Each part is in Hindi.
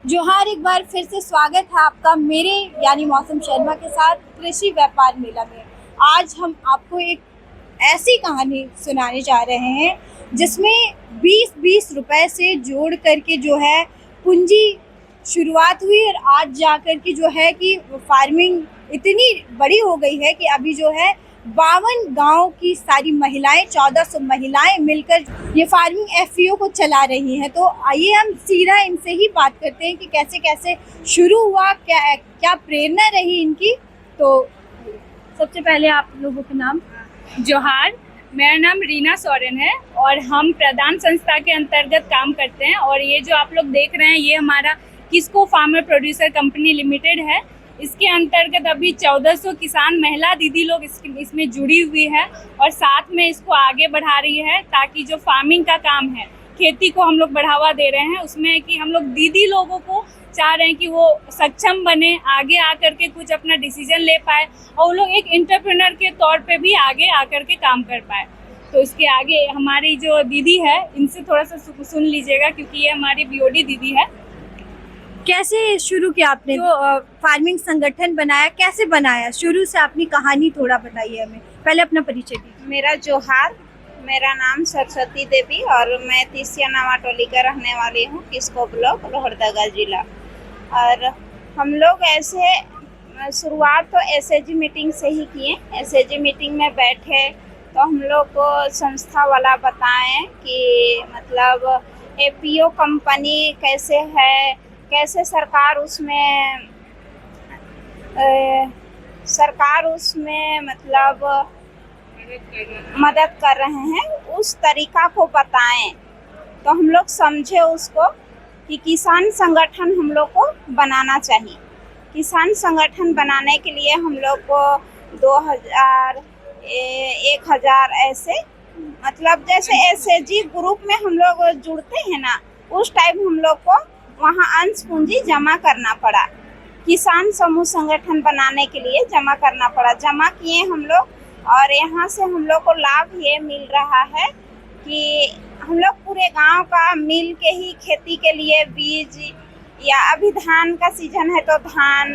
जोहार, एक बार फिर से स्वागत है आपका मेरे यानी मौसम शर्मा के साथ कृषि व्यापार मेला में। आज हम आपको एक ऐसी कहानी सुनाने जा रहे हैं जिसमें 20-20 रुपए से जोड़ करके जो है पूंजी शुरुआत हुई और आज जाकर के जो है कि फार्मिंग इतनी बड़ी हो गई है कि अभी जो है 52 गांव की सारी महिलाएं 1400 महिलाएं मिलकर ये फार्मिंग एफपीओ को चला रही हैं। तो आइए हम सीधा इनसे ही बात करते हैं कि कैसे कैसे शुरू हुआ, क्या क्या प्रेरणा रही इनकी। तो सबसे पहले आप लोगों के नाम। जोहार, मेरा नाम रीना सोरेन है और हम प्रदान संस्था के अंतर्गत काम करते हैं। और ये जो आप लोग देख रहे हैं ये हमारा Kisko farmer producer company limited है। इसके अंतर्गत अभी 1400 किसान महिला दीदी लोग इसमें जुड़ी हुई है और साथ में इसको आगे बढ़ा रही है ताकि जो फार्मिंग का काम है, खेती को हम लोग बढ़ावा दे रहे हैं। उसमें कि हम लोग दीदी लोगों को चाह रहे हैं कि वो सक्षम बने, आगे आकर के कुछ अपना डिसीजन ले पाए और वो लोग एक एंटरप्रेन्योर के तौर पे भी आगे आकर के काम कर पाए। तो इसके आगे हमारी जो दीदी है इनसे थोड़ा सा सुन लीजिएगा क्योंकि ये हमारी बीओडी दीदी है। कैसे शुरू किया आपने जो फार्मिंग संगठन बनाया, कैसे बनाया? शुरू से अपनी कहानी थोड़ा बताइए हमें। पहले अपना परिचय दीजिए। मेरा जोहार, मेरा नाम सरस्वती देवी और मैं तीसिया नावाटोली का रहने वाली हूँ, किस्को ब्लॉक, लोहरदगा जिला। और हम लोग ऐसे शुरुआत तो एसएजी मीटिंग से ही किए। एसएजी मीटिंग में बैठे तो हम लोग को संस्था वाला बताएं कि मतलब एपीओ कंपनी कैसे है, कैसे सरकार उसमें मतलब मदद कर रहे हैं, उस तरीका को बताएं। तो हम लोग समझे उसको कि किसान संगठन हम लोग को बनाना चाहिए। किसान संगठन बनाने के लिए हम लोग को 2000 1000 ऐसे मतलब जैसे एसएजी ग्रुप में हम लोग जुड़ते हैं ना, उस टाइम हम लोग को वहाँ अंश पूंजी जमा करना पड़ा। किसान समूह संगठन बनाने के लिए जमा करना पड़ा। जमा किए हम लोग और यहाँ से हम लोग को लाभ ये मिल रहा है कि हम लोग पूरे गांव का मिल के ही खेती के लिए बीज, या अभी धान का सीजन है तो धान,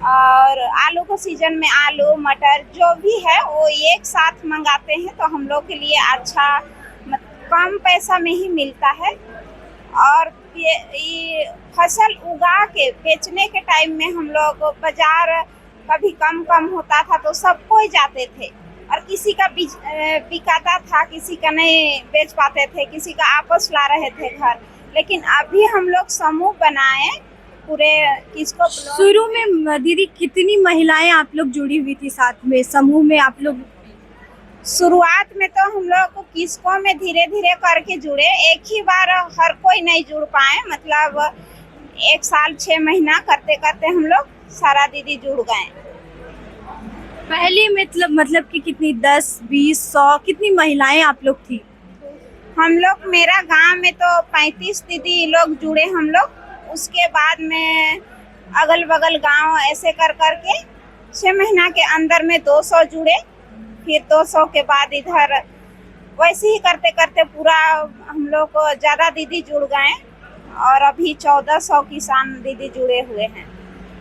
और आलू को सीजन में आलू, मटर जो भी है वो एक साथ मंगाते हैं तो हम लोग के लिए अच्छा कम पैसा में ही मिलता है। और ये फसल उगा के बेचने के टाइम में हम लोग बाजार कभी कम होता था तो सबको ही जाते थे और किसी का बिकाता था, किसी का नहीं बेच पाते थे, किसी का आपस ला रहे थे घर। लेकिन अभी हम लोग समूह बनाए पूरे किसको। शुरू में दीदी कितनी महिलाएं आप लोग जुड़ी हुई थी साथ में समूह में आप लोग? शुरुआत में तो हम लोग को किसको में धीरे धीरे करके जुड़े, एक ही बार हर कोई नहीं जुड़ पाए। मतलब 1 साल 6 महीना करते करते हम लोग सारा दीदी जुड़ गए। पहले मतलब कि कितनी 10, 20, 100 कितनी महिलाएं आप लोग थी? हम लोग मेरा गांव में तो 35 दीदी लोग जुड़े हम लोग। उसके बाद में अगल बगल गांव ऐसे कर करके 6 महीना के अंदर में 200 जुड़े। फिर 200 के बाद इधर वैसे ही करते करते पूरा हम लोग को ज़्यादा दीदी जुड़ गए और अभी 1400 किसान दीदी जुड़े हुए हैं।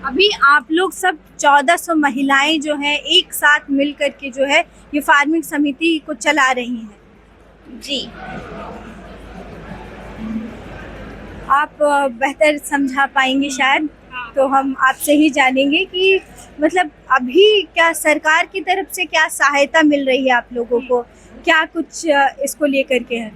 अभी आप लोग सब 1400 महिलाएं जो है एक साथ मिल करके जो है ये फार्मिंग समिति को चला रही हैं। जी, आप बेहतर समझा पाएंगे शायद, तो हम आपसे ही जानेंगे कि मतलब अभी क्या सरकार की तरफ से क्या सहायता मिल रही है आप लोगों को, क्या कुछ इसको लेकर के है?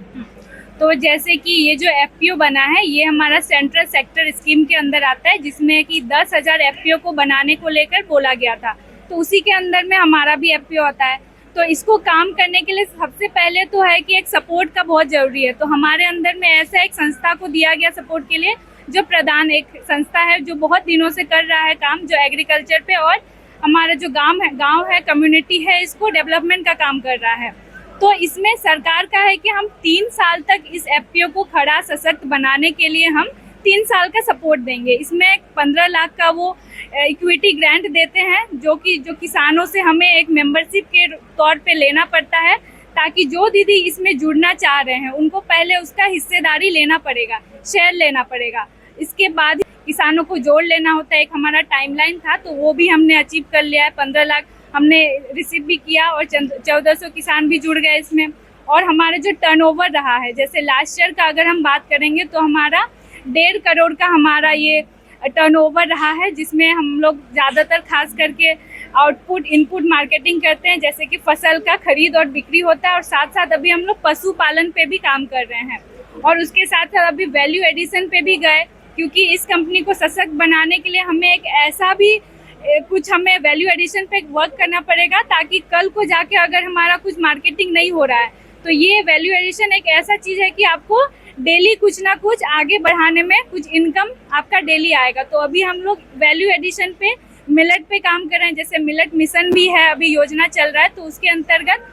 तो जैसे कि ये जो एफपीओ बना है ये हमारा सेंट्रल सेक्टर स्कीम के अंदर आता है, जिसमें कि 10,000 एफपीओ को बनाने को लेकर बोला गया था। तो उसी के अंदर में हमारा भी एफपीओ आता है। तो इसको काम करने के लिए सबसे पहले तो है कि एक सपोर्ट का बहुत ज़रूरी है। तो हमारे अंदर में ऐसा एक संस्था को दिया गया सपोर्ट के लिए, जो प्रदान एक संस्था है जो बहुत दिनों से कर रहा है काम, जो एग्रीकल्चर पे और हमारा जो गांव है कम्युनिटी है, इसको डेवलपमेंट का काम कर रहा है। तो इसमें सरकार का है कि हम 3 साल तक इस एफपीओ को खड़ा सशक्त बनाने के लिए हम 3 साल का सपोर्ट देंगे। इसमें 15 लाख का वो इक्विटी ग्रांट देते हैं जो किसानों से हमें एक मेंबरशिप के तौर पे लेना पड़ता है, ताकि जो दीदी इसमें जुड़ना चाह रहे हैं उनको पहले उसका हिस्सेदारी लेना पड़ेगा, शेयर लेना पड़ेगा। इसके बाद किसानों को जोड़ लेना होता है। एक हमारा टाइमलाइन था, तो वो भी हमने अचीव कर लिया है। 15 लाख हमने रिसीव भी किया और 1400 किसान भी जुड़ गए इसमें। और हमारा जो टर्नओवर रहा है, जैसे लास्ट ईयर का अगर हम बात करेंगे तो हमारा 1.5 करोड़ का हमारा ये टर्नओवर रहा है, जिसमें हम लोग ज़्यादातर खास करके आउटपुट इनपुट मार्केटिंग करते हैं, जैसे कि फसल का खरीद और बिक्री होता है। और साथ साथ अभी हम लोग पशुपालन पे भी काम कर रहे हैं और उसके साथ साथ अभी वैल्यू एडिशन पे भी गए, क्योंकि इस कंपनी को सशक्त बनाने के लिए हमें एक ऐसा भी कुछ हमें वैल्यू एडिशन पे वर्क करना पड़ेगा, ताकि कल को जाके अगर हमारा कुछ मार्केटिंग नहीं हो रहा है तो ये वैल्यू एडिशन एक ऐसा चीज़ है कि आपको डेली कुछ ना कुछ आगे बढ़ाने में कुछ इनकम आपका डेली आएगा। तो अभी हम लोग वैल्यू एडिशन पे मिलेट पे काम कर रहे हैं। जैसे मिलेट मिशन भी है, अभी योजना चल रहा है, तो उसके अंतर्गत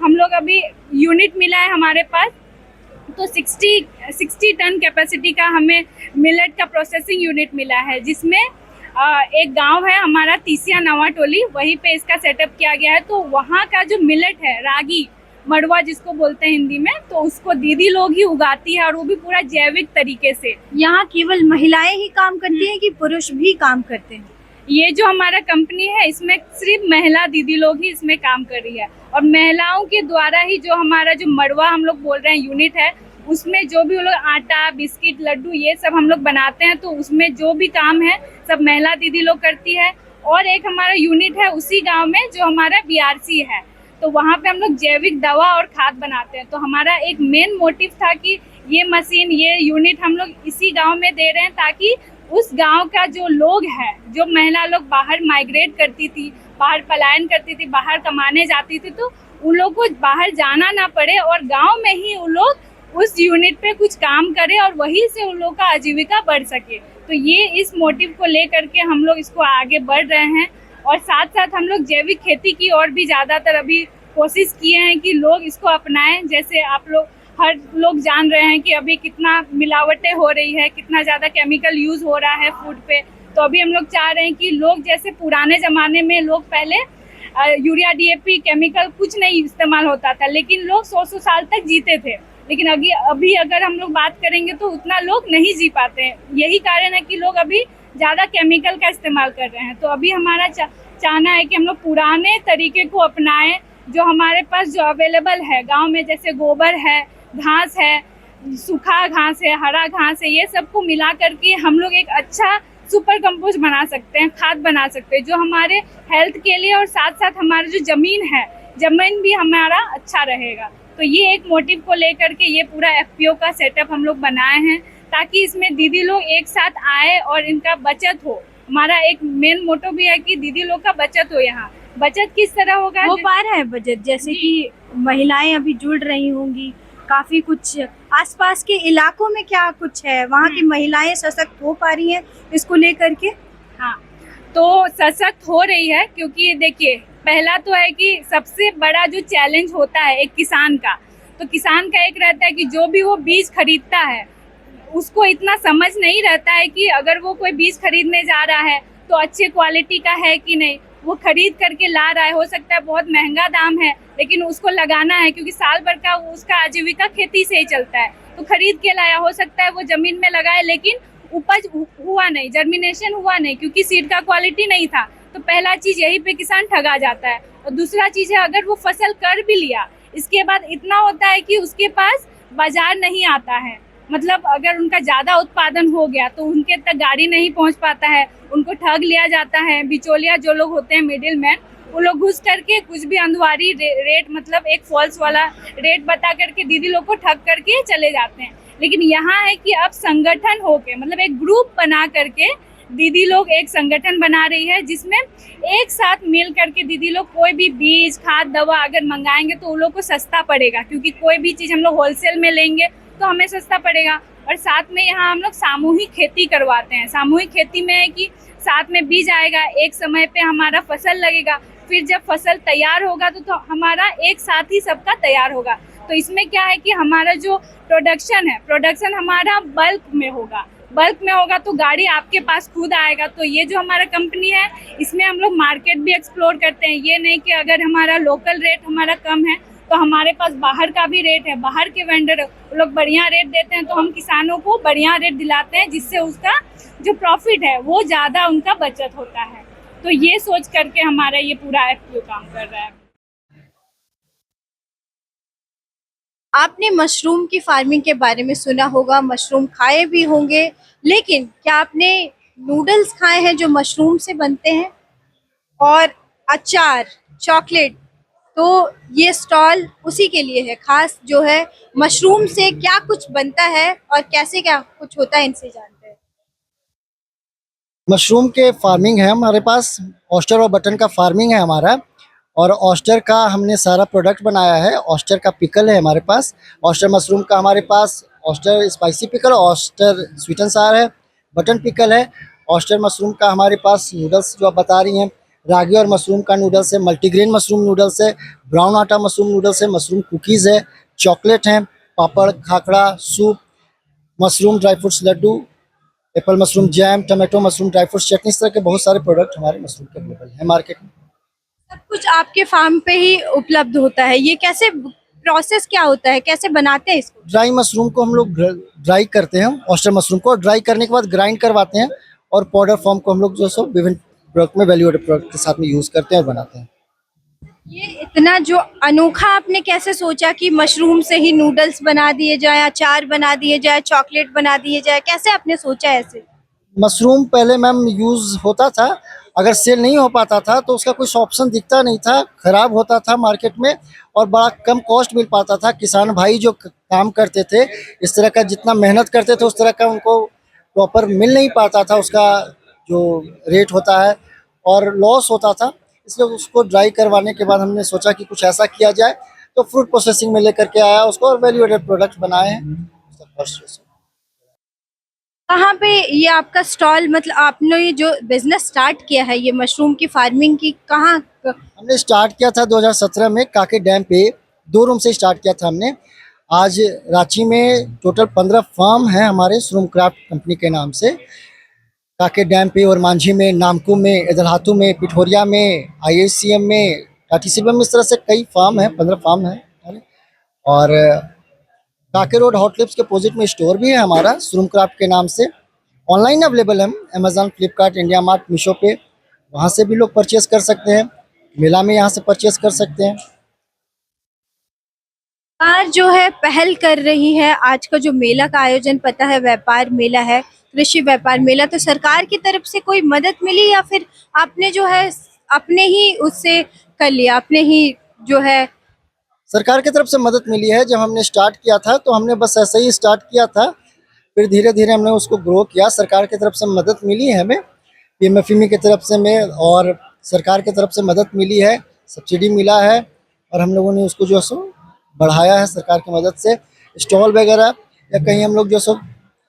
हम लोग अभी यूनिट मिला है हमारे पास, तो 60 टन कैपेसिटी का हमें मिलेट का प्रोसेसिंग यूनिट मिला है, जिसमें एक गांव है हमारा तीसिया नवा टोली, वहीं पे इसका सेटअप किया गया है। तो वहाँ का जो मिलेट है, रागी मड़वा जिसको बोलते हैं हिंदी में, तो उसको दीदी लोग ही उगाती है और वो भी पूरा जैविक तरीके से। यहाँ केवल महिलाएं ही काम करती हैं कि पुरुष भी काम करते हैं? ये जो हमारा कंपनी है इसमें सिर्फ महिला दीदी लोग ही इसमें काम कर रही है, और महिलाओं के द्वारा ही जो हमारा जो मड़वा हम लोग बोल रहे हैं यूनिट है, उसमें जो भी वो लोग आटा, बिस्किट, लड्डू ये सब हम लोग बनाते हैं, तो उसमें जो भी काम है सब महिला दीदी लोग करती है। और एक हमारा यूनिट है उसी गांव में जो हमारा BRC है, तो वहाँ पे हम लोग जैविक दवा और खाद बनाते हैं। तो हमारा एक मेन मोटिव था कि ये मशीन, ये यूनिट हम लोग इसी गांव में दे रहे हैं, ताकि उस गांव का जो लोग है, जो महिला लोग बाहर माइग्रेट करती थी, बाहर पलायन करती थी, बाहर कमाने जाती थी, तो उन लोग को बाहर जाना ना पड़े और गांव में ही उन लोग उस यूनिट पे कुछ काम करें और वहीं से उन लोग का आजीविका बढ़ सके। तो ये इस मोटिव को लेकर के हम लोग इसको आगे बढ़ रहे हैं। और साथ साथ हम लोग जैविक खेती की और भी ज़्यादातर अभी कोशिश किए हैं कि लोग इसको अपनाएं। जैसे आप लोग हर लोग जान रहे हैं कि अभी कितना मिलावटें हो रही है, कितना ज़्यादा केमिकल यूज़ हो रहा है फूड पे। तो अभी हम लोग चाह रहे हैं कि लोग, जैसे पुराने ज़माने में लोग पहले यूरिया DAP केमिकल कुछ नहीं इस्तेमाल होता था, लेकिन लोग 100 साल तक जीते थे। लेकिन अभी अगर हम लोग बात करेंगे तो उतना लोग नहीं जी पाते हैं। यही कारण है कि लोग अभी ज़्यादा केमिकल का इस्तेमाल कर रहे हैं। तो अभी हमारा चाहना है कि हम लोग पुराने तरीके को अपनाएं, जो हमारे पास जो अवेलेबल है गांव में, जैसे गोबर है, घास है, सूखा घास है, हरा घास है, ये सबको मिला करके हम लोग एक अच्छा सुपर कंपोस्ट बना सकते हैं, खाद बना सकते हैं, जो हमारे हेल्थ के लिए और साथ साथ हमारा जो ज़मीन भी हमारा अच्छा रहेगा। तो ये एक मोटिव को लेकर के ये पूरा FPO का सेटअप हम लोग बनाए हैं, ताकि इसमें दीदी लोग एक साथ आए और इनका बचत हो। हमारा एक मेन मोटो भी है कि दीदी लोग का बचत हो। यहाँ बचत किस तरह होगा, हो पा रहा है बचत? जैसे कि महिलाएं अभी जुड़ रही होंगी, काफी कुछ आसपास के इलाकों में क्या कुछ है, वहाँ की महिलाएं सशक्त हो पा रही हैं इसको लेकर के? हाँ, तो सशक्त हो रही है, क्योंकि देखिए पहला तो है कि सबसे बड़ा जो चैलेंज होता है एक किसान का, तो किसान का एक रहता है कि जो भी वो बीज खरीदता है उसको इतना समझ नहीं रहता है कि अगर वो कोई बीज खरीदने जा रहा है तो अच्छे क्वालिटी का है कि नहीं। वो खरीद करके ला रहा है, हो सकता है बहुत महंगा दाम है, लेकिन उसको लगाना है, क्योंकि साल भर का उसका आजीविका खेती से ही चलता है। तो खरीद के लाया, हो सकता है वो ज़मीन में लगाए लेकिन उपज हुआ नहीं, जर्मिनेशन हुआ नहीं, क्योंकि सीड का क्वालिटी नहीं था। तो पहला चीज़ यहीं पे किसान ठगा जाता है। और दूसरा चीज़ है, अगर वो फसल कर भी लिया, इसके बाद इतना होता है कि उसके पास बाजार नहीं आता है। मतलब अगर उनका ज़्यादा उत्पादन हो गया तो उनके तक गाड़ी नहीं पहुंच पाता है, उनको ठग लिया जाता है। बिचौलिया जो लोग होते हैं, मिडिल मैन, वो लोग घुस करके कुछ भी अंधवारी रेट, मतलब एक फॉल्स वाला रेट बता करके दीदी लोग को ठग करके चले जाते हैं। लेकिन यहाँ है कि अब संगठन होके, मतलब एक ग्रुप बना करके दीदी लोग एक संगठन बना रही है, जिसमें एक साथ मिल करके दीदी लोग कोई भी बीज, खाद, दवा अगर मंगाएंगे तो उन लोग को सस्ता पड़ेगा, क्योंकि कोई भी चीज़ हम लोग होलसेल में लेंगे तो हमें सस्ता पड़ेगा। और साथ में यहाँ हम लोग सामूहिक खेती करवाते हैं। सामूहिक खेती में है कि साथ में बीज आएगा, एक समय पे हमारा फसल लगेगा, फिर जब फसल तैयार होगा तो हमारा एक साथ ही सबका तैयार होगा। तो इसमें क्या है कि हमारा जो प्रोडक्शन हमारा बल्क में होगा तो गाड़ी आपके पास खुद आएगा। तो ये जो हमारा कंपनी है, इसमें हम लोग मार्केट भी एक्सप्लोर करते हैं। ये नहीं कि अगर हमारा लोकल रेट हमारा कम है तो हमारे पास बाहर का भी रेट है, बाहर के वेंडर वो लोग बढ़िया रेट देते हैं, तो हम किसानों को बढ़िया रेट दिलाते हैं, जिससे उसका जो प्रॉफिट है वो ज़्यादा उनका बचत होता है। तो ये सोच करके हमारा ये पूरा एफपीओ काम कर रहा है। आपने मशरूम की फार्मिंग के बारे में सुना होगा, मशरूम खाए भी होंगे, लेकिन क्या आपने नूडल्स खाए हैं जो मशरूम से बनते हैं? और अचार, चॉकलेट, तो ये स्टॉल उसी के लिए है खास, जो है मशरूम से क्या कुछ बनता है और कैसे क्या कुछ होता है, इनसे जानते हैं। मशरूम के फार्मिंग है हमारे पास, ऑस्टर और बटन का फार्मिंग है हमारा। और ऑस्टर का हमने सारा प्रोडक्ट बनाया है। ऑस्टर का पिकल है हमारे पास, ऑस्टर मशरूम का हमारे पास, oyster spicy pickle, oyster sweet and sour है, बटन पिकल है। ऑस्टर मशरूम का हमारे पास नूडल्स जो आप बता रही हैं, रागी और मशरूम का नूडल्स है, मल्टीग्रेन मशरूम नूडल्स है, ब्राउन आटा मशरूम नूडल्स है, मशरूम कुकीज़ है, चॉकलेट है, papad, khakhra, soup, mushroom dry fruits laddoo, apple mushroom jam, tomato mushroom dry fruits chutney, इस तरह के बहुत सारे प्रोडक्ट हमारे मशरूम के अवेलेबल हैं मार्केट में। सब कुछ आपके फार्म पे ही उपलब्ध होता है? ये कैसे, प्रोसेस क्या होता है, कैसे बनाते हैं इसको? ड्राई मशरूम को हम लोग ड्राई करते हैं, ऑस्टर मशरूम को ड्राई करने के बाद ग्राइंड करवाते हैं, और पाउडर फॉर्म को हम लोग जो सो विभिन्न प्रोडक्ट में, वैल्यू एडेड प्रोडक्ट के साथ में यूज़ करते हैं और बनाते हैं। ये इतना जो अनोखा आपने कैसे सोचा कि मशरूम से ही नूडल्स बना दिए जाए, अचार बना दिए जाए, चॉकलेट बना दिए जाए, कैसे आपने सोचा ऐसे? मशरूम पहले मैम यूज़ होता था, अगर सेल नहीं हो पाता था तो उसका कुछ ऑप्शन दिखता नहीं था, ख़राब होता था मार्केट में, और बड़ा कम कॉस्ट मिल पाता था। किसान भाई जो काम करते थे, इस तरह का जितना मेहनत करते थे उस तरह का उनको प्रॉपर मिल नहीं पाता था, उसका जो रेट होता है, और लॉस होता था। इसलिए उसको ड्राई करवाने के बाद हमने सोचा कि कुछ ऐसा किया जाए, तो फ्रूट प्रोसेसिंग में लेकर के आया उसको, और वैल्यू एडेड प्रोडक्ट बनाए हैं। कहाँ पे ये आपका स्टॉल, मतलब आपने ये जो बिजनेस स्टार्ट किया है ये मशरूम की फार्मिंग की, कहाँ? हमने स्टार्ट किया था 2017 में काके डैम पे, 2 रूम से स्टार्ट किया था हमने। आज रांची में टोटल 15 फार्म हैं हमारे श्रूम क्राफ्ट कंपनी के नाम से, काके डैम पे और मांझी में, नामकुम में, इधरहातू में, पिठोरिया में, IICM में, टाटीसिबा में, इस तरह से कई फार्म हैं, 15 फार्म हैं। और काके रोड हॉट लिप्स के अपोजिट में स्टोर भी है हमारा श्रूम क्राफ्ट के नाम से। ऑनलाइन अवेलेबल है, Amazon, Flipkart, India mart, Meesho पे, वहाँ से भी लोग परचेस कर सकते हैं। मेला में यहाँ से परचेस कर सकते हैं। सरकार जो है पहल कर रही है, आज का जो मेला का आयोजन पता है व्यापार मेला है, कृषि व्यापार मेला, तो सरकार की तरफ से कोई मदद मिली या फिर आपने जो है अपने ही उससे कर लिया, अपने ही जो है? सरकार की तरफ से मदद मिली है। जब हमने स्टार्ट किया था तो हमने बस ऐसे ही स्टार्ट किया था, फिर धीरे धीरे हमने उसको ग्रो किया। सरकार की तरफ से मदद मिली है हमें, PMFEMI की तरफ से में, और सरकार की तरफ से मदद मिली है, सब्सिडी मिला है, और हम लोगों ने उसको जो सो बढ़ाया है सरकार की मदद से। स्टॉल वगैरह या कहीं हम लोग जो सो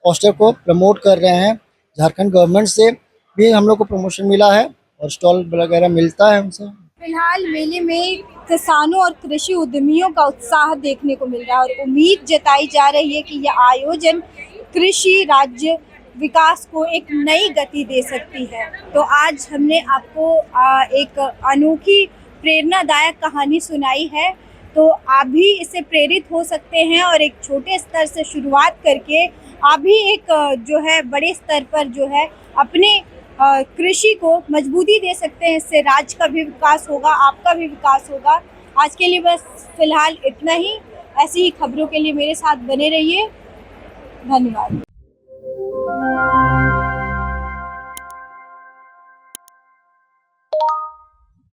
ऑस्टर को प्रमोट कर रहे हैं, झारखंड गवर्नमेंट से भी हम लोग को प्रमोशन मिला है और स्टॉल वगैरह मिलता है हमसे। फिलहाल मेले में किसानों और कृषि उद्यमियों का उत्साह देखने को मिल रहा है और उम्मीद जताई जा रही है कि यह आयोजन कृषि राज्य विकास को एक नई गति दे सकती है। तो आज हमने आपको एक अनोखी प्रेरणादायक कहानी सुनाई है, तो आप भी इससे प्रेरित हो सकते हैं और एक छोटे स्तर से शुरुआत करके आप भी एक जो है बड़े स्तर पर जो है अपने कृषि को मजबूती दे सकते हैं। इससे राज्य का भी विकास होगा, आपका भी विकास होगा। आज के लिए बस फिलहाल इतना ही। ऐसी ही खबरों के लिए मेरे साथ बने रहिए। धन्यवाद।